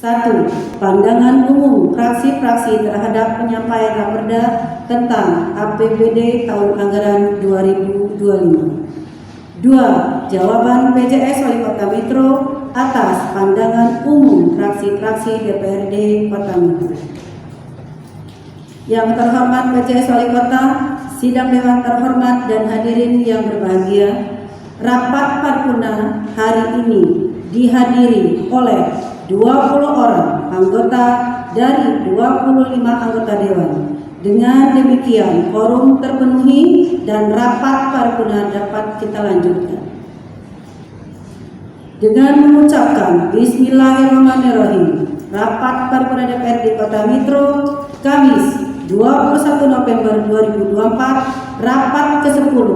1. Pandangan umum fraksi-fraksi terhadap penyampaian Raperda tentang APBD tahun anggaran 2025. 2. Jawaban PJS Wali Kota Metro atas pandangan umum fraksi-fraksi DPRD Kota Metro. Yang terhormat PJS Wali Kota, sidang dewan terhormat dan hadirin yang berbahagia, rapat paripurna hari ini dihadiri oleh 20 orang anggota dari 25 anggota dewan. Dengan demikian, quorum terpenuhi dan rapat paripurna dapat kita lanjutkan. Dengan mengucapkan Bismillahirrahmanirrahim, rapat paripurna DPRD Kota Metro Kamis 21 November 2024, rapat ke-10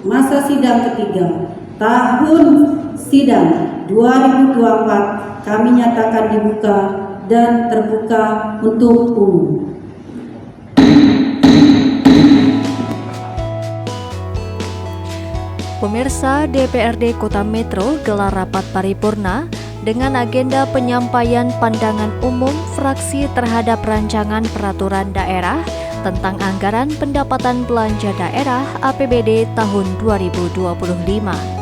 masa sidang ketiga tahun sidang 2024 kami nyatakan dibuka dan terbuka untuk umum. Pemirsa, DPRD Kota Metro gelar rapat paripurna dengan agenda penyampaian pandangan umum fraksi terhadap rancangan peraturan daerah tentang anggaran pendapatan belanja daerah APBD tahun 2025.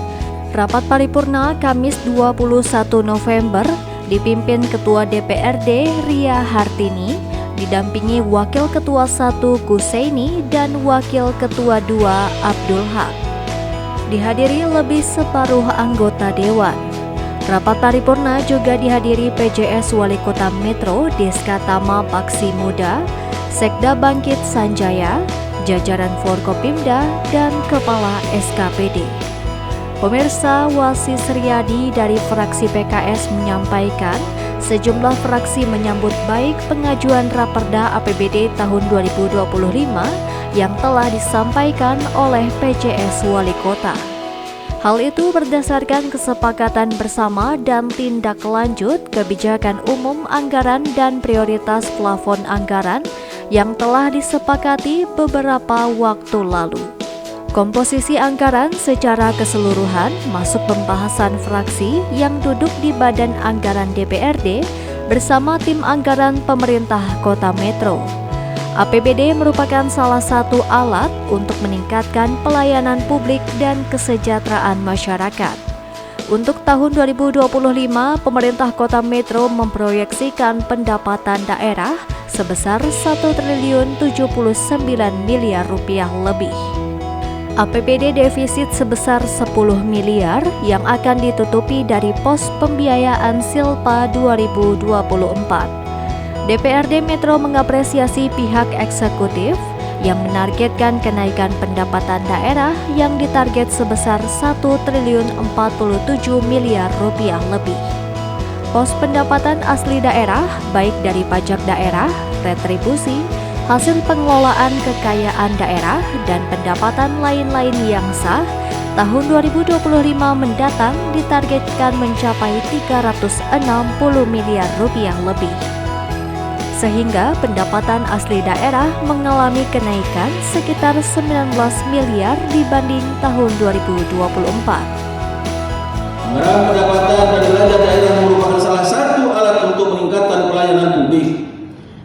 Rapat paripurna Kamis 21 November dipimpin Ketua DPRD Ria Hartini, didampingi Wakil Ketua 1 Kuseini dan Wakil Ketua 2 Abdul Haq. Dihadiri lebih separuh anggota dewan. Rapat paripurna juga dihadiri PJS Wali Kota Metro Deskatama Paksi Muda, Sekda Bangkit Sanjaya, jajaran Forkopimda, dan Kepala SKPD. Pemirsa, Wasis Riyadi dari fraksi PKS menyampaikan sejumlah fraksi menyambut baik pengajuan Raperda APBD tahun 2025 yang telah disampaikan oleh PJS Wali Kota. Hal itu berdasarkan kesepakatan bersama dan tindak lanjut kebijakan umum anggaran dan prioritas plafon anggaran yang telah disepakati beberapa waktu lalu. Komposisi anggaran secara keseluruhan masuk pembahasan fraksi yang duduk di Badan Anggaran DPRD bersama tim anggaran pemerintah Kota Metro. APBD merupakan salah satu alat untuk meningkatkan pelayanan publik dan kesejahteraan masyarakat. Untuk tahun 2025, pemerintah Kota Metro memproyeksikan pendapatan daerah sebesar Rp1.079 miliar lebih. APBD defisit sebesar 10 miliar yang akan ditutupi dari pos pembiayaan Silpa 2024. DPRD Metro mengapresiasi pihak eksekutif yang menargetkan kenaikan pendapatan daerah yang ditarget sebesar Rp1.047 miliar lebih. Pos pendapatan asli daerah, baik dari pajak daerah, retribusi, hasil pengelolaan kekayaan daerah, dan pendapatan lain-lain yang sah, tahun 2025 mendatang ditargetkan mencapai Rp360 miliar lebih. Sehingga pendapatan asli daerah mengalami kenaikan sekitar 19 miliar dibanding tahun 2024. Anggaran pendapatan dan belanja daerah merupakan salah satu alat untuk meningkatkan pelayanan publik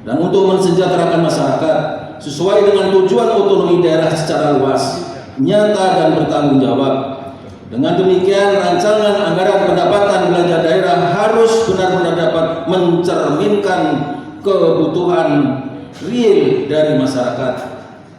dan untuk mensejahterakan masyarakat sesuai dengan tujuan otonomi daerah secara luas, nyata dan bertanggung jawab. Dengan demikian, rancangan anggaran pendapatan belanja daerah harus benar-benar dapat mencerminkan kebutuhan real dari masyarakat.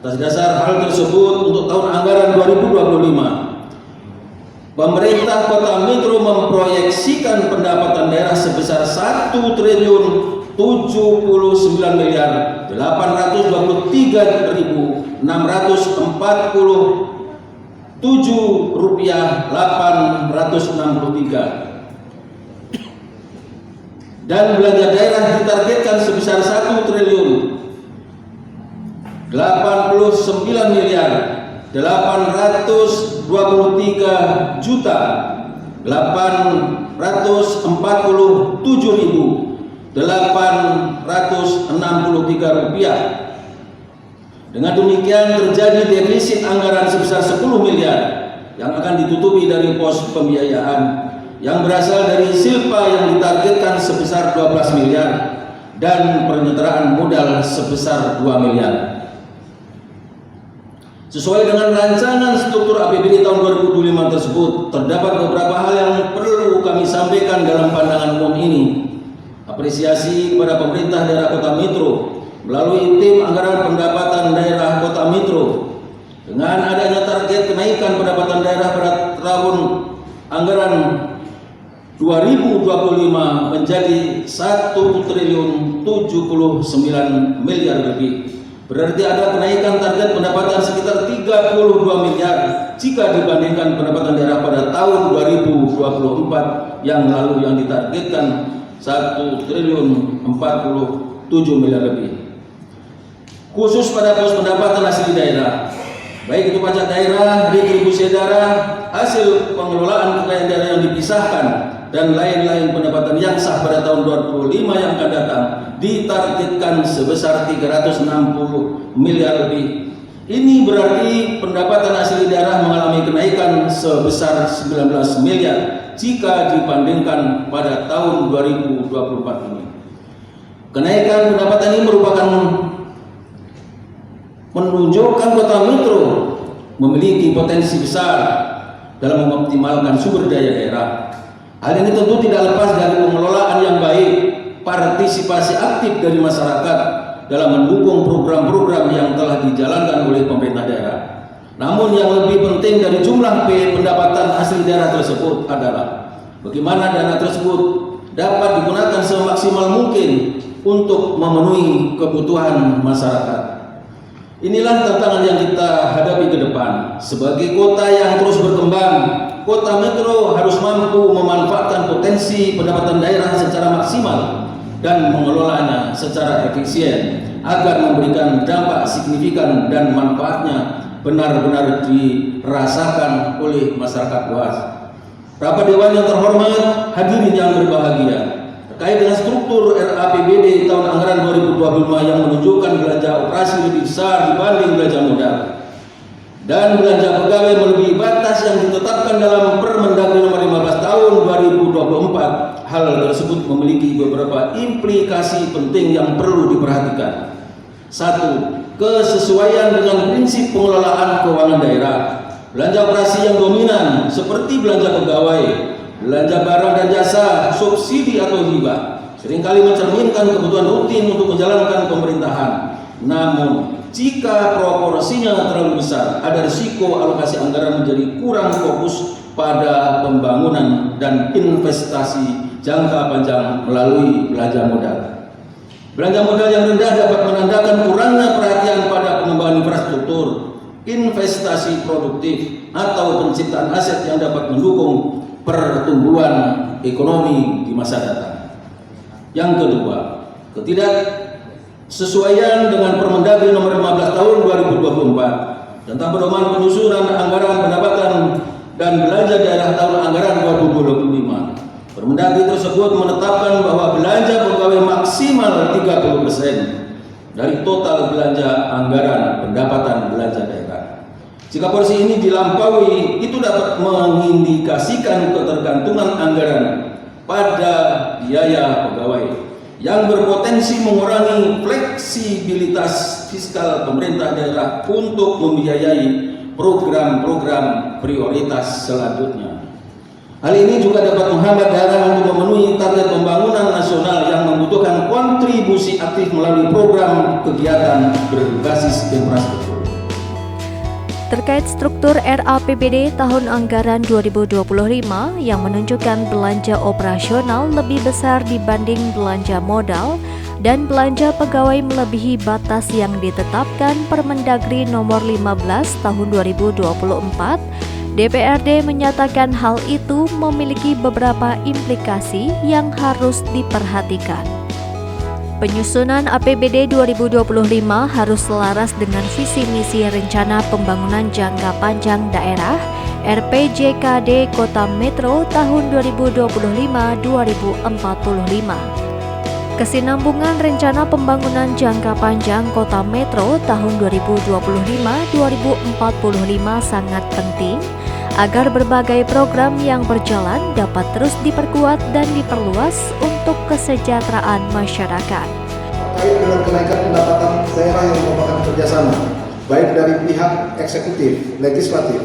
Atas dasar hal tersebut, untuk tahun anggaran 2025, pemerintah Kota Metro memproyeksikan pendapatan daerah sebesar Rp1.823.863 dan belanja daerah ditargetkan sebesar Rp893.847.863. Dengan demikian terjadi defisit anggaran sebesar 10 miliar yang akan ditutupi dari pos pembiayaan yang berasal dari Silpa yang ditargetkan sebesar 12 miliar dan penyertaan modal sebesar 2 miliar. Sesuai dengan rancangan struktur APBD tahun 2025 tersebut, terdapat beberapa hal yang perlu kami sampaikan dalam pandangan umum ini. Apresiasi kepada pemerintah daerah Kota Metro melalui tim anggaran pendapatan daerah Kota Metro dengan adanya target kenaikan pendapatan daerah pada tahun anggaran 2025 menjadi 1.079 miliar lebih. Berarti ada kenaikan target pendapatan sekitar 32 miliar jika dibandingkan pendapatan daerah pada tahun 2024 yang lalu yang ditargetkan 1.047 miliar lebih. Khusus pada pos pendapatan asli daerah, baik itu pajak daerah, retribusi daerah, hasil pengelolaan kekayaan daerah yang dipisahkan, dan lain-lain pendapatan yang sah pada tahun 2025 yang akan datang ditargetkan sebesar 360 miliar lebih. Ini berarti pendapatan asli daerah mengalami kenaikan sebesar 19 miliar jika dibandingkan pada tahun 2024 ini. Kenaikan pendapatan ini merupakan menunjukkan Kota Metro memiliki potensi besar dalam mengoptimalkan sumber daya daerah. Hal ini tentu tidak lepas dari pengelolaan yang baik, partisipasi aktif dari masyarakat dalam mendukung program-program yang telah dijalankan oleh pemerintah daerah. Namun yang lebih penting dari jumlah pendapatan asli daerah tersebut adalah bagaimana dana tersebut dapat digunakan semaksimal mungkin untuk memenuhi kebutuhan masyarakat. Inilah tantangan yang kita hadapi ke depan. Sebagai kota yang terus berkembang, Kota Metro harus mampu memanfaatkan potensi pendapatan daerah secara maksimal dan mengelolanya secara efisien agar memberikan dampak signifikan dan manfaatnya benar-benar dirasakan oleh masyarakat luas. Rapat Dewan yang terhormat, hadirin yang berbahagia, terkait dengan struktur RAPBD tahun anggaran 2025 yang menunjukkan belanja operasi lebih besar dibanding belanja modal dan belanja pegawai melebihi batas yang ditetapkan dalam Permendagri nomor 15 tahun 2024, hal tersebut memiliki beberapa implikasi penting yang perlu diperhatikan. 1. Kesesuaian dengan prinsip pengelolaan keuangan daerah. Belanja operasi yang dominan seperti belanja pegawai, belanja barang dan jasa, subsidi atau hibah seringkali mencerminkan kebutuhan rutin untuk menjalankan pemerintahan. Namun, jika proporsinya terlalu besar, ada risiko alokasi anggaran menjadi kurang fokus pada pembangunan dan investasi jangka panjang melalui belanja modal. Belanja modal yang rendah dapat menandakan kurangnya perhatian pada pengembangan infrastruktur, investasi produktif, atau penciptaan aset yang dapat mendukung pertumbuhan ekonomi di masa datang. Yang kedua, ketidaksesuaian dengan Permendagri nomor 15 tahun 2024 tentang pedoman penyusunan anggaran pendapatan dan belanja daerah tahun anggaran 2025. Permendagri tersebut menetapkan bahwa belanja pegawai maksimal 30% dari total belanja anggaran pendapatan belanja daerah. Jika porsi ini dilampaui, itu dapat mengindikasikan ketergantungan anggaran pada biaya pegawai yang berpotensi mengurangi fleksibilitas fiskal pemerintah daerah untuk membiayai program-program prioritas selanjutnya. Hal ini juga dapat menghambat daerah untuk memenuhi target pembangunan nasional yang membutuhkan kontribusi aktif melalui program kegiatan berbasis infrastruktur. Terkait struktur RAPBD tahun anggaran 2025 yang menunjukkan belanja operasional lebih besar dibanding belanja modal dan belanja pegawai melebihi batas yang ditetapkan Permendagri nomor 15 tahun 2024, DPRD menyatakan hal itu memiliki beberapa implikasi yang harus diperhatikan. Penyusunan APBD 2025 harus selaras dengan visi misi Rencana Pembangunan Jangka Panjang Daerah RPJKD Kota Metro tahun 2025-2045. Kesinambungan Rencana Pembangunan Jangka Panjang Kota Metro tahun 2025-2045 sangat penting agar berbagai program yang berjalan dapat terus diperkuat dan diperluas untuk kesejahteraan masyarakat. Terkait dengan kenaikan pendapatan daerah yang merupakan kerjasama, baik dari pihak eksekutif, legislatif,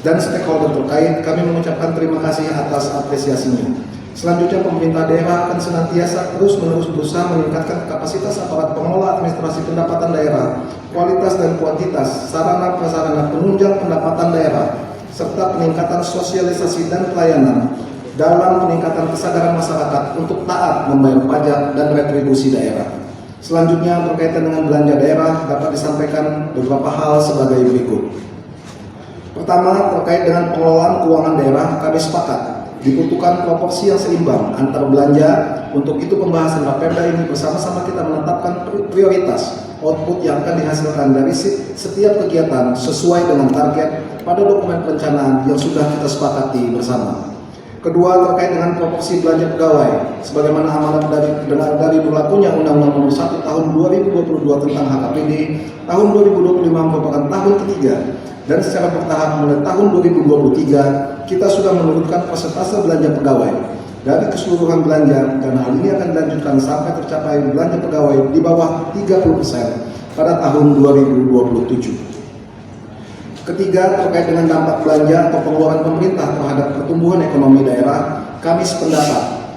dan stakeholder terkait, kami mengucapkan terima kasih atas apresiasinya. Selanjutnya, pemerintah daerah akan senantiasa terus-menerus berusaha meningkatkan kapasitas aparat pengelola administrasi pendapatan daerah, kualitas dan kuantitas, sarana-prasarana penunjang pendapatan daerah, serta peningkatan sosialisasi dan pelayanan dalam peningkatan kesadaran masyarakat untuk taat membayar pajak dan retribusi daerah. Selanjutnya, berkaitan dengan belanja daerah, dapat disampaikan beberapa hal sebagai berikut. Pertama, terkait dengan pengelolaan keuangan daerah, kami sepakat dibutuhkan proporsi yang seimbang antar belanja. Untuk itu, pembahasan Rapperda ini bersama-sama kita menetapkan prioritas output yang akan dihasilkan dari setiap kegiatan sesuai dengan target pada dokumen perencanaan yang sudah kita sepakati bersama. Kedua, terkait dengan proporsi belanja pegawai, sebagaimana amanat dari berlakunya Undang-Undang Nomor 1 Tahun 2022 tentang HKPD, tahun 2025 merupakan tahun ketiga, dan secara bertahap mulai tahun 2023 kita sudah menurunkan persentase belanja pegawai dari keseluruhan belanja, dan hal ini akan dilanjutkan sampai tercapai belanja pegawai di bawah 30% pada tahun 2027. Ketiga, terkait dengan dampak belanja atau pengeluaran pemerintah terhadap pertumbuhan ekonomi daerah, kami sependapat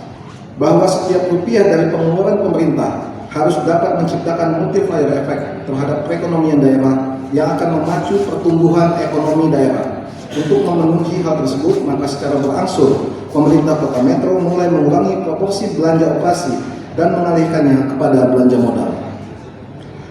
bahwa setiap rupiah dari pengeluaran pemerintah harus dapat menciptakan multiplier effect terhadap perekonomian daerah yang akan memacu pertumbuhan ekonomi daerah. Untuk memenuhi hal tersebut, maka secara berangsur pemerintah Kota Metro mulai mengurangi proporsi belanja operasi dan mengalihkannya kepada belanja modal.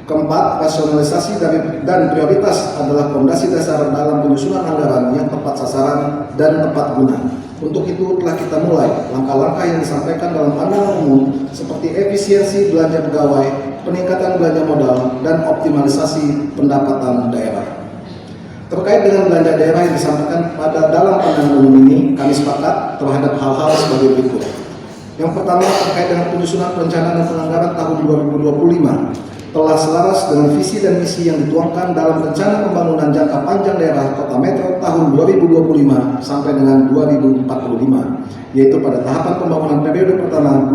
Keempat, rasionalisasi dan prioritas adalah fondasi dasar dalam penyusunan anggaran yang tepat sasaran dan tepat guna. Untuk itu telah kita mulai langkah-langkah yang disampaikan dalam pandangan umum seperti efisiensi belanja pegawai, peningkatan belanja modal, dan optimalisasi pendapatan daerah. Terkait dengan belanja daerah yang disampaikan pada dalam pandangan umum ini, kami sepakat terhadap hal-hal sebagai berikut. Yang pertama, terkait dengan penyusunan perencanaan dan penganggaran tahun 2025 telah selaras dengan visi dan misi yang dituangkan dalam Rencana Pembangunan Jangka Panjang Daerah Kota Metro tahun 2025 sampai dengan 2045, yaitu pada tahapan pembangunan periode pertama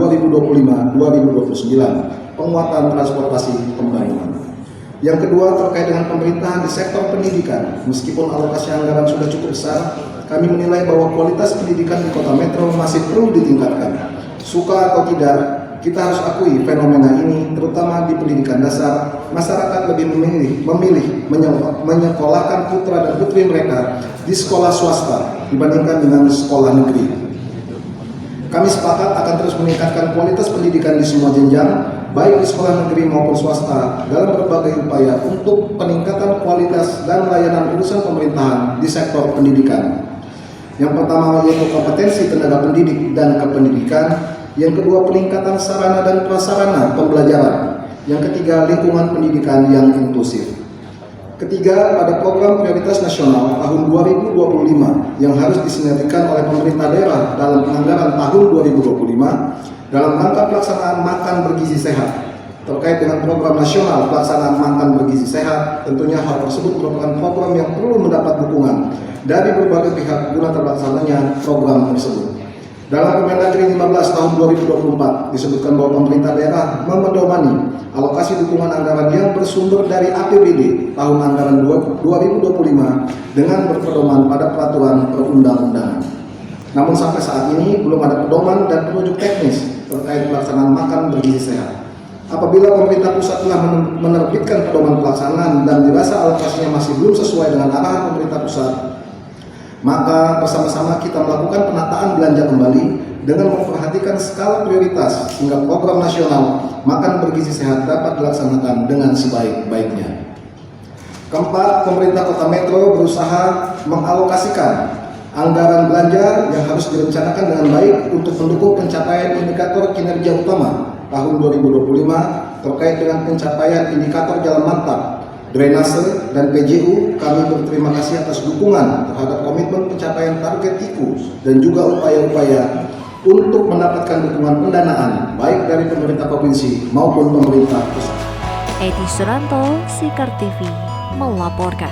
2025-2029, penguatan transportasi pembangunan. Yang kedua, terkait dengan pemerintahan di sektor pendidikan, meskipun alokasi anggaran sudah cukup besar, kami menilai bahwa kualitas pendidikan di Kota Metro masih perlu ditingkatkan. Suka atau tidak, kita harus akui fenomena ini, terutama di pendidikan dasar, masyarakat lebih memilih menyekolahkan putra dan putri mereka di sekolah swasta dibandingkan dengan sekolah negeri. Kami sepakat akan terus meningkatkan kualitas pendidikan di semua jenjang, baik di sekolah negeri maupun swasta, dalam berbagai upaya untuk peningkatan kualitas dan layanan urusan pemerintahan di sektor pendidikan. Yang pertama yaitu kompetensi tenaga pendidik dan kependidikan. Yang kedua, peningkatan sarana dan prasarana pembelajaran. Yang ketiga, lingkungan pendidikan yang inklusif. Ketiga, pada program prioritas nasional tahun 2025 yang harus disinergikan oleh pemerintah daerah dalam anggaran tahun 2025 dalam rangka pelaksanaan makan bergizi sehat. Terkait dengan program nasional pelaksanaan makan bergizi sehat, tentunya hal tersebut merupakan program yang perlu mendapat dukungan dari berbagai pihak guna terlaksananya program tersebut. Dalam Permendagri 15 tahun 2024 disebutkan bahwa pemerintah daerah memedomani alokasi dukungan anggaran yang bersumber dari APBD tahun anggaran 2025 dengan berpedoman pada peraturan perundang-undangan. Namun sampai saat ini belum ada pedoman dan petunjuk teknis terkait pelaksanaan makan bergizi sehat. Apabila pemerintah pusat telah menerbitkan pedoman pelaksanaan dan dirasa alokasinya masih belum sesuai dengan arahan pemerintah pusat, maka bersama-sama kita melakukan penataan belanja kembali dengan memperhatikan skala prioritas sehingga program nasional makan bergizi sehat dapat dilaksanakan dengan sebaik-baiknya. Keempat, pemerintah Kota Metro berusaha mengalokasikan anggaran belanja yang harus direncanakan dengan baik untuk mendukung pencapaian indikator kinerja utama tahun 2025 terkait dengan pencapaian indikator jalan mantap, drainase, dan PJU. Kami berterima kasih atas dukungan terhadap komitmen pencapaian target IKU dan juga upaya-upaya untuk mendapatkan dukungan pendanaan baik dari pemerintah provinsi maupun pemerintah pusat. Edi Suranto, Sikar TV, melaporkan.